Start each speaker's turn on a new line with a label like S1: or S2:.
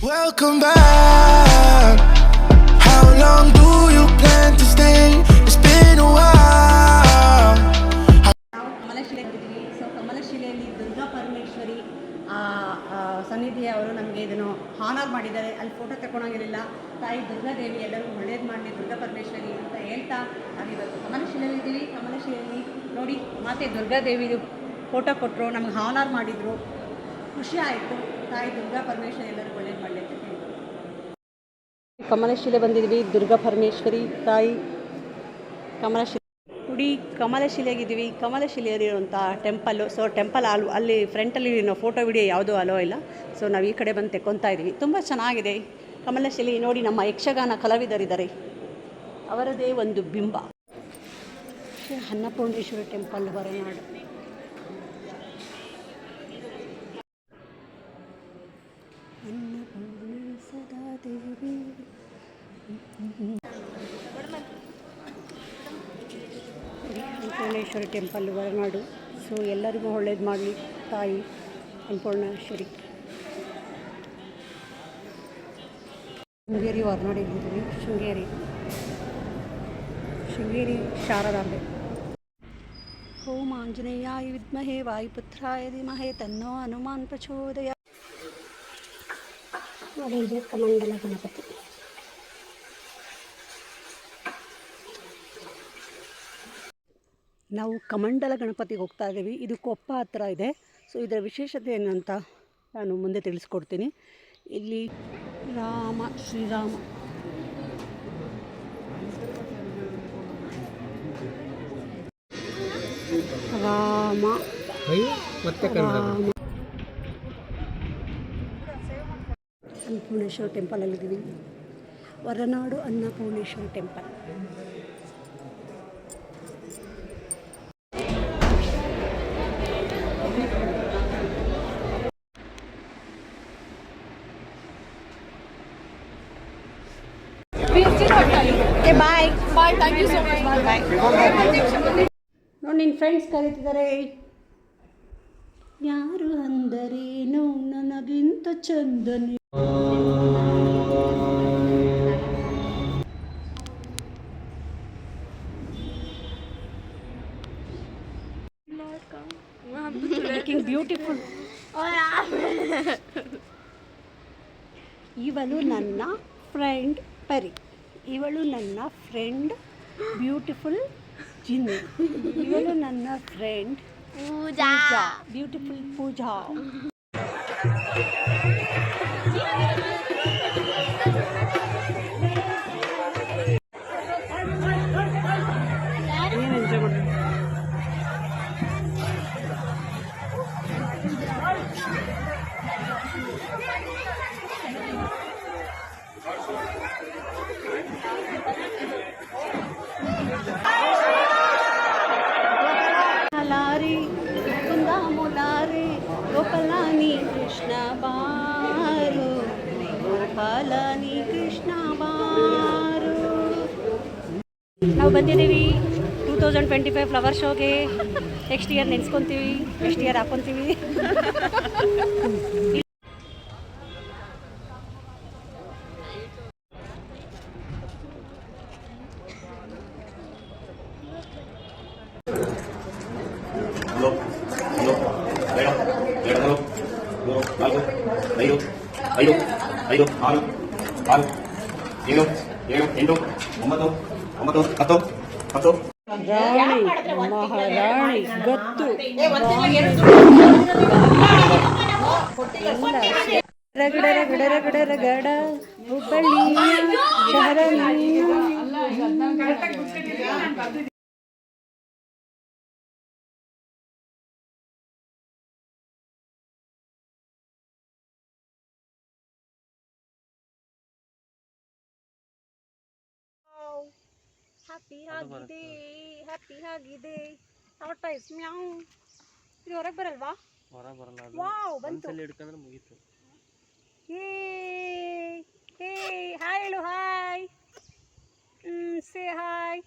S1: Welcome back. How long do you plan to stay? It's been a while.
S2: ನಾವು ಕಮಲಶಿಲೆಗಿದ್ದೀವಿ. So ಕಮಲಶಿಲೆಯಲ್ಲಿ Durga Parameshwari ಸನ್ನಿಧಿಯ ಅವರು ನಮಗೆ ಇದನ್ನು honour ಮಾಡಿದ್ದಾರೆ. ಅಲ್ಲಿ ಫೋಟೋ ತಗೊಳಂಗಿರಲಿಲ್ಲ. ತಾಯಿ ದುರ್ಗಾದೇವಿ ಎಲ್ಲರಿಗೂ ಒಳ್ಳೇದು ಮಾಡಲಿ, ದುರ್ಗಾ ಪರಮೇಶ್ವರಿ ಅಂತ ಹೇಳ್ತಾ ನಾವಿವತ್ತು ಕಮಲಶಿಲೆಯಲ್ಲಿದ್ದೀವಿ. ಕಮಲಶಿಲೆಯಲ್ಲಿ ನೋಡಿ ಮಾತೆ ದುರ್ಗಾದೇವಿದು ಫೋಟೋ ಕೊಟ್ಟರು, ನಮಗೆ ಹಾನರ್ ಮಾಡಿದರು, ಖುಷಿ ಆಯಿತು. ತಾಯಿ ದುರ್ಗಾ ಪರಮೇಶ್ವರಿ ಎಲ್ಲರಿಗೂ ಒಳ್ಳೇದು ಮಾಡಲಿ ಅಂತ ಹೇಳಿದರು. ಕಮಲಶಿಲೆ ಬಂದಿದ್ದೀವಿ, ದುರ್ಗಾ ಪರಮೇಶ್ವರಿ ತಾಯಿ ಕಮಲಶಿಲೆ ನೋಡಿ. ಕಮಲಶಿಲೆಗಿದ್ದೀವಿ. ಕಮಲಶಿಲೆಯಲ್ಲಿರುವಂಥ ಟೆಂಪಲ್ಲು. ಸೊ ಟೆಂಪಲ್ ಅಲ್ಲಿ ಫ್ರಂಟಲ್ಲಿ ನಾವು ಫೋಟೋ ವಿಡಿಯೋ ಯಾವುದೂ ಅಲೋ ಇಲ್ಲ. ಸೊ ನಾವು ಈ ಕಡೆ ಬಂದು ತೆಕ್ಕೊತಾ ಇದ್ದೀವಿ. ತುಂಬ ಚೆನ್ನಾಗಿದೆ ಕಮಲಶಿಲೆ. ನೋಡಿ ನಮ್ಮ ಯಕ್ಷಗಾನ ಕಲಾವಿದರಿದ್ದಾರೆ, ಅವರದೇ ಒಂದು ಬಿಂಬ. ಅನ್ನಪೂರ್ಣೇಶ್ವರಿ ಟೆಂಪಲ್, ಹೊರನಾಡು. ಅನ್ನಪೂರ್ಣೆ ಸದಾ ದೇವಿ. ಅನ್ನಪೂರ್ಣೇಶ್ವರಿ ಟೆಂಪಲ್, ಹೊರನಾಡು. ಸೊ ಎಲ್ಲರಿಗೂ ಒಳ್ಳೇದು ಮಾಡಲಿ ತಾಯಿ ಅನ್ನಪೂರ್ಣೇಶ್ವರಿ. ಶೃಂಗೇರಿ ಹೊರನಾಡಿದ್ದೀವಿ. ಶೃಂಗೇರಿ ಶಾರದಾಂಬೆ. ಓಂ ಆಂಜನೇಯಾಯ ವಿದ್ಮಹೇ ವಾಯುಪುತ್ರಾಯ ಧೀಮಹಿ ತನ್ನೋ ಹನುಮಾನ್ ಪ್ರಚೋದಯಾತ್. ಇದೆ ಕಮಂಡಲ ಗಣಪತಿ. ನಾವು ಕಮಂಡಲ ಗಣಪತಿಗೆ ಹೋಗ್ತಾ ಇದ್ದೀವಿ. ಇದು ಕೊಪ್ಪ ಹತ್ರ ಇದೆ. ಸೊ ಇದರ ವಿಶೇಷತೆ ಏನು ಅಂತ ನಾನು ಮುಂದೆ ತಿಳಿಸ್ಕೊಡ್ತೀನಿ. ಇಲ್ಲಿ ಶ್ರೀರಾಮ ಅನ್ನಪೂರ್ಣೇಶ್ವರಿ ಟೆಂಪಲಲ್ಲಿದ್ದೀವಿ. Horanadu Annapoorneshwari temple. Bye bye, thank you so much. Bye ನೋಡಿ, ನಿನ್ನ ಫ್ರೆಂಡ್ಸ್ ಕರೀತಿದ್ದಾರೆ. ಯಾರು ಅಂದರೇನು ನನಗಿಂತ ಚಂದನೆ. Looking beautiful. ಇವಳು ನನ್ನ ಫ್ರೆಂಡ್ ಪರಿ. ಇವಳು ನನ್ನ ಫ್ರೆಂಡ್ ಬ್ಯೂಟಿಫುಲ್ ಜಿನ್ನು. ಇವಳು ನನ್ನ ಫ್ರೆಂಡ್ ಪೂಜಾ, ಬ್ಯೂಟಿಫುಲ್ ಪೂಜಾ. ಗೋಪಾಲನಿ ಕೃಷ್ಣ ಬಾರು, ಗೋಪಾಲನಿ ಕೃಷ್ಣ ಬಾರು. ನಾವು ಬಂದಿದ್ದೀವಿ 2025 ಫ್ಲವರ್ ಶೋಗೆ. ನೆಕ್ಸ್ಟ್ ಇಯರ್ ನೆನೆಸ್ಕೊತೀವಿ, ನೆಕ್ಸ್ಟ್ ಇಯರ್ ಹಾಕ್ಕೊತೀವಿ.
S3: ಐದು 6 6 7 7 8 9 10 10.
S2: ರಾಣಿ ಮಹಾರಾಣಿ ಗೊತ್ತು. ಗಡ ಹುಬ್ಬಳ್ಳಿ ಶಹರ. ಹ್ಯಾಪಿ ಆಗಿದೆ. ಟೈಸ್ ಮ್ಯಾವ್. ಇದು ಹೊರಗೆ ಬರಲ್ವಾ? ವಾವ್, ಬಂತು. ಹೇ ಹಾಯ್ ಹೇಳು. Hi, say hi.